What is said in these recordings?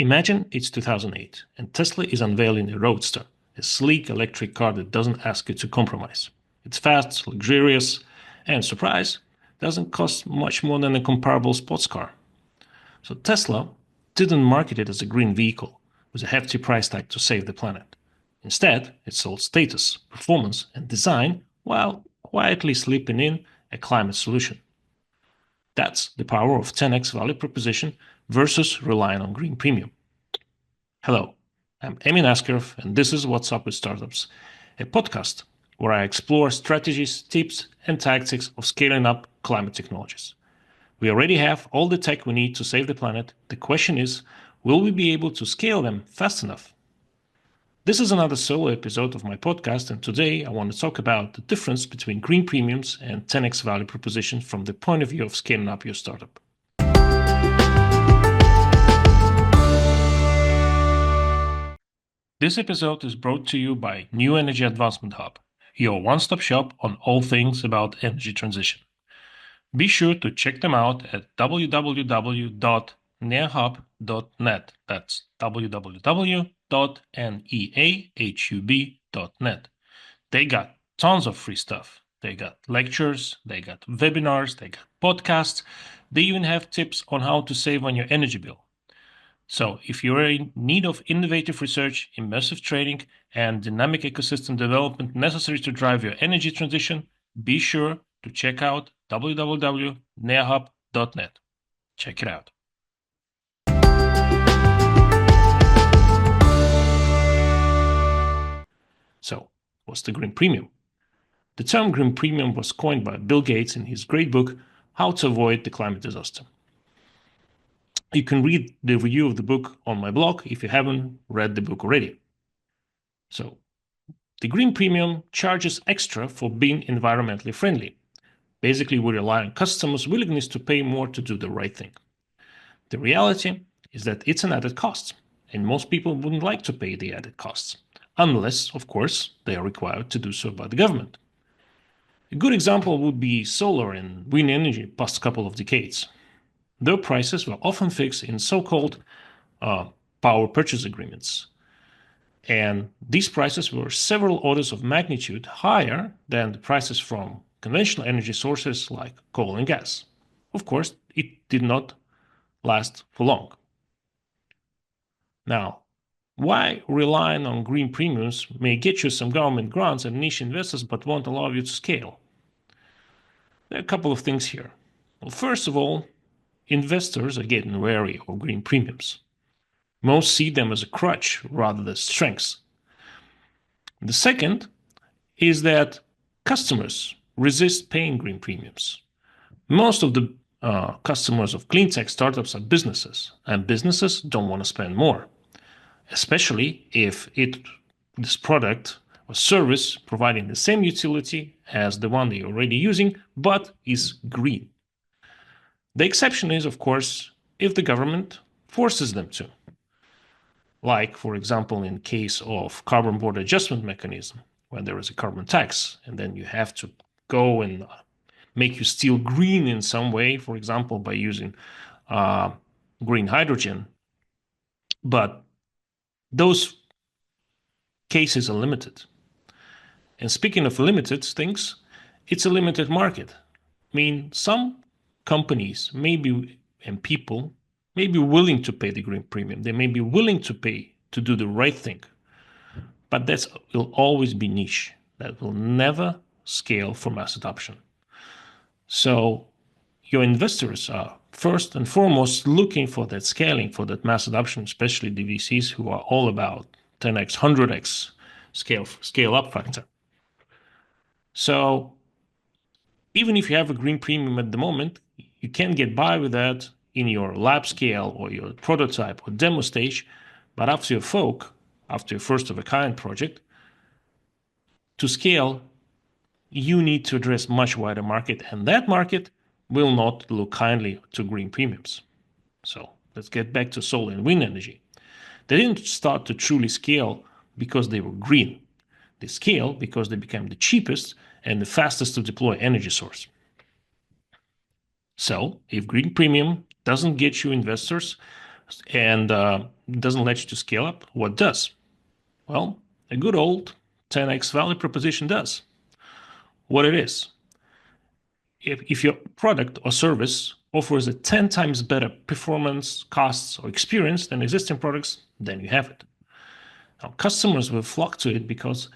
Imagine it's 2008 and Tesla is unveiling a Roadster, a sleek electric car that doesn't ask you to compromise. It's fast, luxurious, and surprise, doesn't cost much more than a comparable sports car. So Tesla didn't market it as a green vehicle with a hefty price tag to save the planet. Instead, it sold status, performance, and design while quietly slipping in a climate solution. That's the power of 10x value proposition versus relying on green premium. Hello, I'm Emin Askerov, and this is What's Up with Startups, a podcast where I explore strategies, tips, and tactics of scaling up climate technologies. We already have all the tech we need to save the planet. The question is, will we be able to scale them fast enough? This is another solo episode of my podcast, and today I want to talk about the difference between green premiums and 10x value proposition from the point of view of scaling up your startup. This episode is brought to you by New Energy Advancement Hub, your one-stop shop on all things about energy transition. Be sure to check them out at www.neahub.net. That's www.neahub.net. They got tons of free stuff. They got lectures, they got webinars, they got podcasts. They even have tips on how to save on your energy bill. So if you're in need of innovative research, immersive training, and dynamic ecosystem development necessary to drive your energy transition, be sure to check out www.neahub.net. Check it out. So, what's the green premium? The term green premium was coined by Bill Gates in his great book, How to Avoid the Climate Disaster. You can read the review of the book on my blog if you haven't read the book already. So, the green premium charges extra for being environmentally friendly. Basically, we rely on customers' willingness to pay more to do the right thing. The reality is that it's an added cost, and most people wouldn't like to pay the added costs, unless, of course, they are required to do so by the government. A good example would be solar and wind energy past couple of decades. Their prices were often fixed in so-called power purchase agreements. And these prices were several orders of magnitude higher than the prices from conventional energy sources like coal and gas. Of course, it did not last for long. Now, why relying on green premiums may get you some government grants and niche investors but won't allow you to scale? There are a couple of things here. Well, first of all, investors are getting wary of green premiums. Most see them as a crutch rather than strengths. The second is that customers resist paying green premiums. Most of the customers of clean tech startups are businesses, and businesses don't want to spend more, especially if this product or service providing the same utility as the one they're already using, but is green. The exception is, of course, if the government forces them to. Like, for example, in case of carbon border adjustment mechanism, when there is a carbon tax, and then you have to go and make your steel green in some way, for example, by using green hydrogen. But those cases are limited. And speaking of limited things, it's a limited market. I mean, some companies and people may be willing to pay the green premium. They may be willing to pay to do the right thing. But that will always be niche. That will never scale for mass adoption. So your investors are first and foremost looking for that scaling, for that mass adoption, especially the VCs who are all about 10x, 100x scale up factor. So even if you have a green premium at the moment, you can get by with that in your lab scale or your prototype or demo stage, but after your first of a kind project, to scale, you need to address much wider market, and that market will not look kindly to green premiums. So let's get back to solar and wind energy. They didn't start to truly scale because they were green. They scale because they became the cheapest and the fastest to deploy energy source. So if green premium doesn't get you investors, and doesn't let you to scale up, what does? Well, a good old 10x value proposition does. What it is, if your product or service offers a 10 times better performance, costs, or experience than existing products, then you have it. Now, customers will flock to it because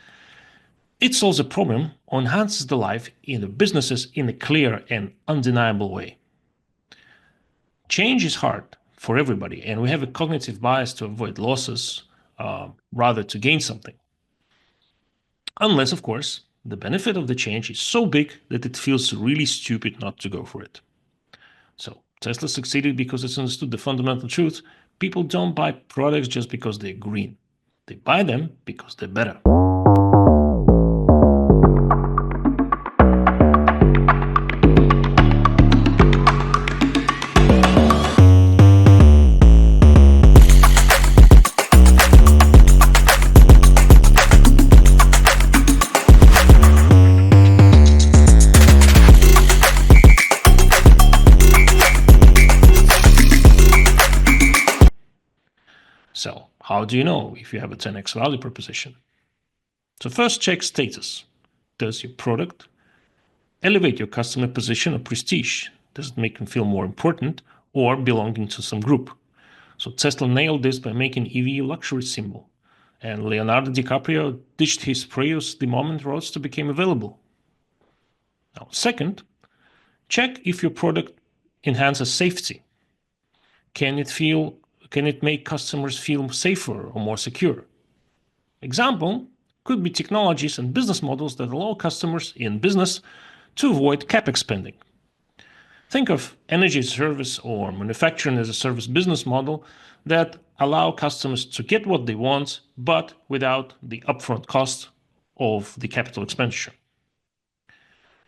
it solves a problem or enhances the life in the businesses in a clear and undeniable way. Change is hard for everybody, and we have a cognitive bias to avoid losses rather to gain something. Unless, of course, the benefit of the change is so big that it feels really stupid not to go for it. So Tesla succeeded because it's understood the fundamental truth. People don't buy products just because they're green. They buy them because they're better. So how do you know if you have a 10x value proposition? So first, check status. Does your product elevate your customer position or prestige? Does it make them feel more important or belonging to some group? So Tesla nailed this by making EV a luxury symbol. And Leonardo DiCaprio ditched his Prius the moment Roadster became available. Now, second, check if your product enhances safety. Can it make customers feel safer or more secure? Example could be technologies and business models that allow customers in business to avoid capex spending. Think of energy as a service or manufacturing as a service business model that allow customers to get what they want, but without the upfront cost of the capital expenditure.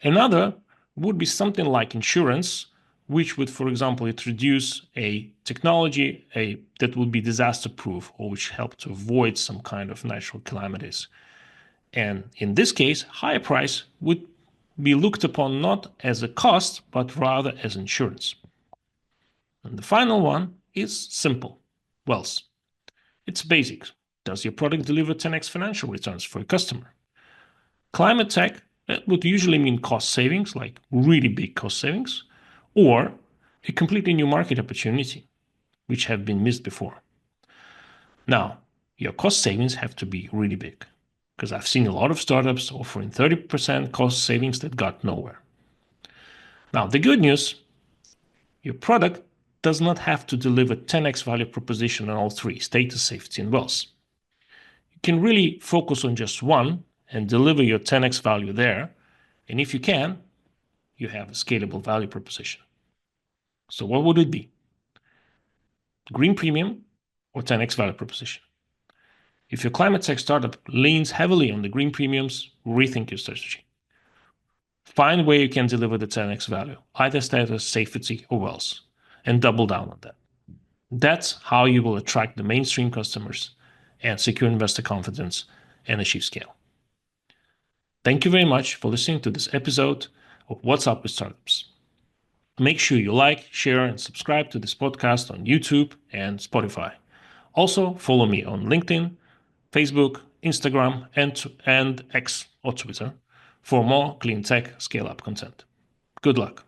Another would be something like insurance, which would, for example, introduce a technology that would be disaster-proof or which help to avoid some kind of natural calamities. And in this case, higher price would be looked upon not as a cost, but rather as insurance. And the final one is simple. Wealth. It's basic. Does your product deliver 10x financial returns for a customer? Climate tech would usually mean cost savings, like really big cost savings, or a completely new market opportunity, which have been missed before. Now, your cost savings have to be really big, because I've seen a lot of startups offering 30% cost savings that got nowhere. Now, the good news, your product does not have to deliver 10x value proposition on all three, status, safety, and wealth. You can really focus on just one and deliver your 10x value there. And if you can, you have a scalable value proposition. So what would it be? Green premium or 10x value proposition? If your climate tech startup leans heavily on the green premiums, rethink your strategy. Find where you can deliver the 10x value, either status, safety, or wealth, and double down on that. That's how you will attract the mainstream customers and secure investor confidence and achieve scale. Thank you very much for listening to this episode of What's Up with Startups. Make sure you like, share, and subscribe to this podcast on YouTube and Spotify. Also, follow me on LinkedIn, Facebook, Instagram, and X or Twitter for more clean tech scale-up content. Good luck.